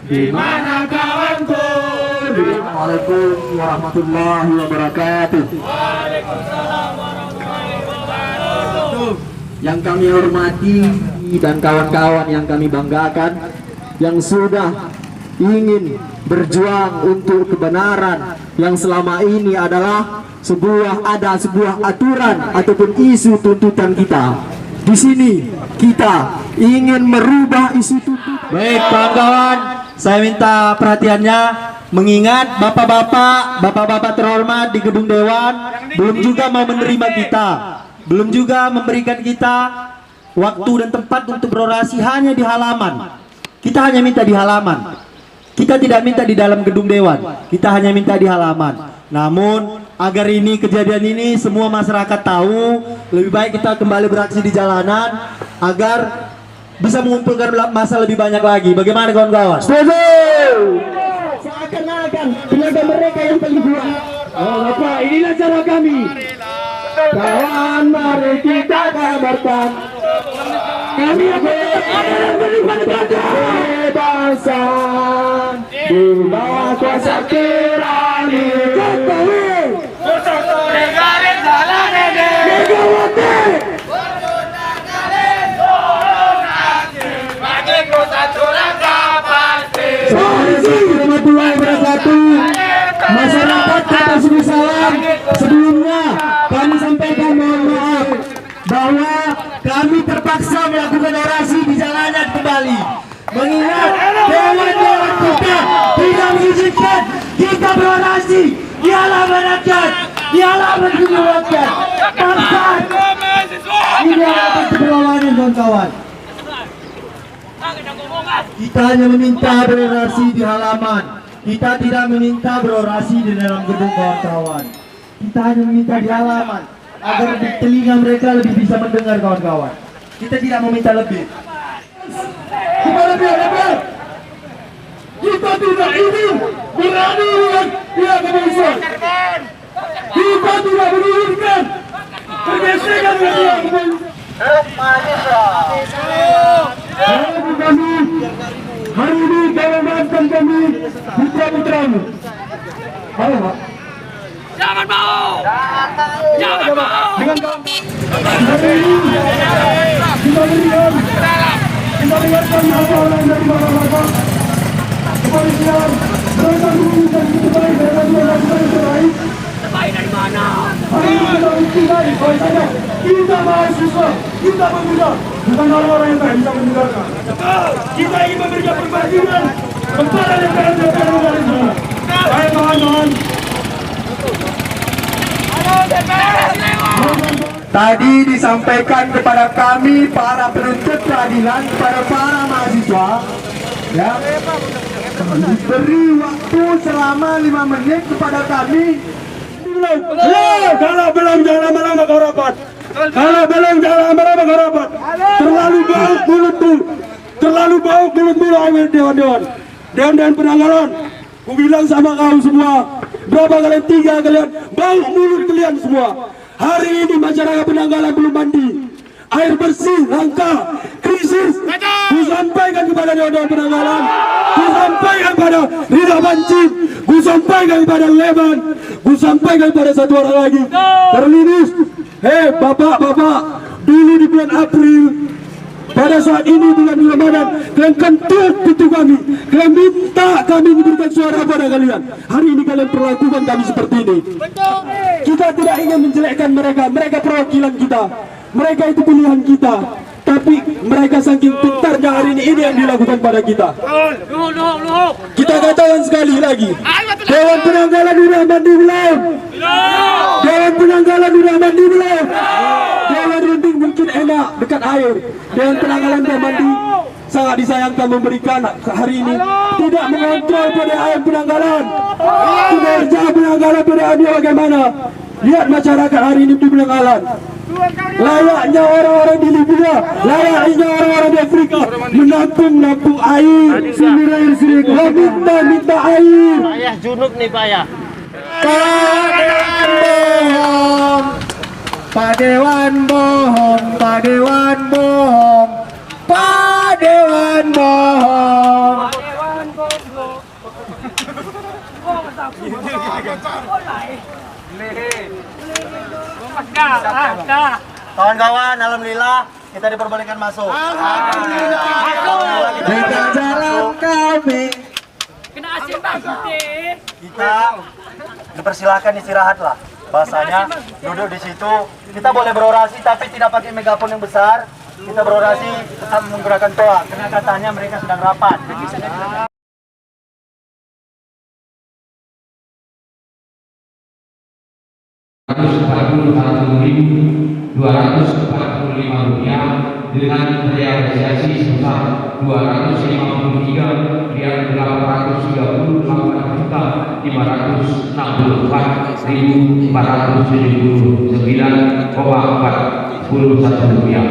Di mana kawanku? Assalamualaikum warahmatullahi wabarakatuh. Yang kami hormati dan kawan-kawan yang kami banggakan, yang sudah ingin berjuang untuk kebenaran yang selama ini adalah sebuah aturan ataupun isu tuntutan kita. Di sini kita ingin merubah isu tuntutan. Baik kawan-kawan, saya minta perhatiannya, mengingat bapak-bapak terhormat di gedung dewan belum juga mau menerima kita, belum juga memberikan kita waktu dan tempat untuk berorasi hanya di halaman. Kita hanya minta di halaman. Kita tidak minta di dalam gedung dewan, kita hanya minta di halaman. Namun agar ini kejadian ini semua masyarakat tahu, lebih baik kita kembali beraksi di jalanan agar bisa mengumpulkan massa lebih banyak lagi. Bagaimana kawan-kawan? Setuju. Seakan-akan tenaga mereka yang paling kuat. Oh Bapak, inilah cara kami. Kawan, mari kita kabarkan. Kami akan beribadah kebebasan di bawah kuasa tirani Jokowi. Megawati. Masyarakat Kota Sumedang, sebelumnya kami sampaikan mohon maaf bahwa kami terpaksa melakukan orasi di jalanan kembali, mengingat dewan-dewan kita tidak mengizinkan kita berorasi di halaman rakyat, di halaman gedung rakyat. Paksa ini adalah perlawanan kawan-kawan. Kita hanya meminta berorasi di halaman. Kita tidak meminta berorasi di dalam gedung kawan-kawan. Kita hanya meminta di halaman agar di telinga mereka lebih bisa mendengar kawan-kawan. Kita tidak meminta lebih. Kita lebih. Kita tidak ingin berani dengan pihak kepolisian. Kita tidak menginginkan pergeseran dengan pihak kepolisian. Hari ini kawan-kawan kami putra-putramu. Ayo Pak. Jangan mau! Jangan mau! Dengan kawan-kawan hari ini kita dengarkan hafalan dari bapak-bapak kepolisian. Mereka menginginkan kita baik dari dua terbaik. Terbaik dari mana? Hari ini kita buktikan bahwasanya kita mahasiswa, kita pemuda, bukan orang-orang yang tak bisa mendengarkan. Kita ingin memberikan perbandingan kepada DPR dari sana. Baik kawan-kawan. Tadi disampaikan kepada kami para penuntut keadilan, kepada para mahasiswa, ya, diberi waktu selama 5 menit kepada kami. Kalau belum jangan lama-lama kau rapat. Kalau belum jangan lama-lama kau rapat. Terlalu bau mulutmu. Terlalu bau mulutmu awal dewan penanggalan. Ku bilang sama kau semua, berapa kali 3 kalian bau mulut kalian semua. Hari ini masyarakat Penanggalan belum mandi. Air bersih langka, krisis. Ku sampaikan kepada dewan Penanggalan, ku sampaikan kepada Rida Bancin, ku sampaikan kepada Leban, ku sampaikan kepada satu orang lagi, Terlinus. Hei bapak-bapak, dulu di bulan April, pada saat ini bulan Ramadan, kalian kentut pintu kami, kalian minta kami memberikan suara pada kalian. Hari ini kalian perlakukan kami seperti ini. Kita tidak ingin menjelekkan mereka, mereka perwakilan kita, mereka itu pilihan kita. Tapi mereka saking pintarnya hari ini yang dilakukan pada kita. Kita katakan sekali lagi, Dewan Penanggalan sudah mandi belum? Dewan Penanggalan sudah mandi belum? Dewan Runding mungkin enak dekat air. Dewan Penanggalan sudah mandi. Sangat disayangkan memberikan hari ini tidak mengontrol pada air Penanggalan. Kinerja Penanggalan pada dia bagaimana? Lihat masyarakat hari ini di Penanggalan. Layaknya orang-orang di Libya, layaknya orang-orang di Afrika, menampung air, sumber air sini, minta air. Payah junub nih payah. Pak Dewan bohong, Pak Dewan bohong, Pak Dewan bohong. Kawan-kawan, alhamdulillah kita diperbolehkan masuk. Dengan jalan kami. Kena asyik bang. Kita dipersilahkan istirahatlah. Bahasanya duduk di situ. Kita boleh berorasi tapi tidak pakai megafon yang besar. Kita berorasi tetap menggunakan toa karena katanya mereka sedang rapat. Rupiah dengan realisasi sebesar 253.834.564.479,41 rupiah.